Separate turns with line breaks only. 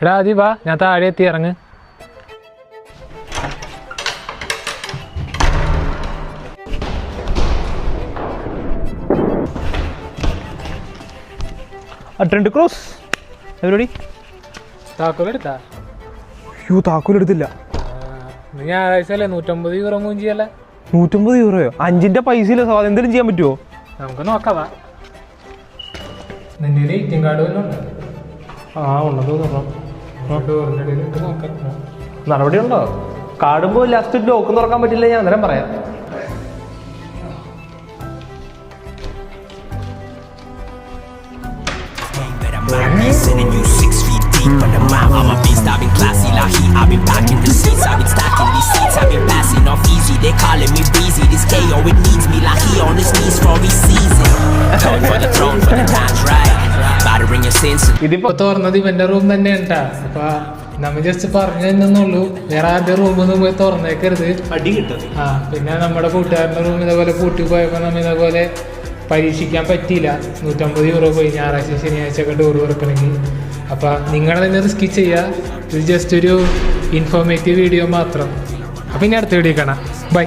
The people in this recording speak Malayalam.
എടാ ആദ്യം വാ, ഞാൻ താഴെ എത്തി, ഇറങ്ങ്.
ട്രെൻഡ് ക്രോസ് എവരോടി
താക്കോലെടുത്താ?
താക്കോലെടുത്തില്ല.
ഞായറാഴ്ച അല്ലേ, 150 യൂറോ മൂഞ്ചിയല്ലേ?
150 യൂറോയോ? 5ന്റെ പൈസയില്ല സാധനം, എന്തെങ്കിലും ചെയ്യാൻ പറ്റുമോ?
നമുക്ക് നോക്കാം. നിന്റെ എയ്റ്റിംഗ് കാർഡ് വല്ലതും ഉണ്ടോ?
ഉണ്ടെന്ന് തോന്നണം.
ഡോറിൻ്റെ ഇടയിൽ ഇട്ട് നോക്കാം.
നടപടി ഉണ്ടോ? കാടുമ്പോൾ ലാസ്റ്റ് ലോക്ക് തുറക്കാൻ പറ്റില്ല, ഞാൻ അന്നേരം പറയാം.
Sending you 6 feet deep on the map. I'm a beast, I've been classy like heat. I've been packing the seats, I've been stacking these seats. I've been passing off easy, they calling me breezy. This KO, it needs me like he on his knees for his season. Going for the throne, for the time's right. Battering your senses.
ഇതിപ്പോ തുറന്നത് ഇവന്റെ റൂം തന്നെ ഉണ്ടാ. അപ്പൊ നമ്മ ജസ്റ്റ് പറഞ്ഞു തന്നുള്ളൂ, വേറെ ആദ്യ റൂമൊന്നും പോയി തുറന്നേക്കരുത്.
അടി കിട്ടും.
പിന്നെ നമ്മുടെ കൂട്ടുകാരൻ്റെ റൂം ഇതേപോലെ പൂട്ടി പോയപ്പോൾ നമ്മ ഇതേപോലെ പരീക്ഷിക്കാൻ പറ്റിയില്ല. 150 യൂറോ പോയി ഞായറാഴ്ച ശനിയാഴ്ച ഒക്കെ ഡോർ തുറക്കണമെങ്കിൽ. അപ്പം നിങ്ങൾ തന്നെ റിസ്ക് ചെയ്യുക. ഇത് ജസ്റ്റ് ഒരു ഇൻഫോർമേറ്റീവ് വീഡിയോ മാത്രം. അപ്പം ഇനി അടുത്ത വീഡിയോ കാണാം. ബൈ.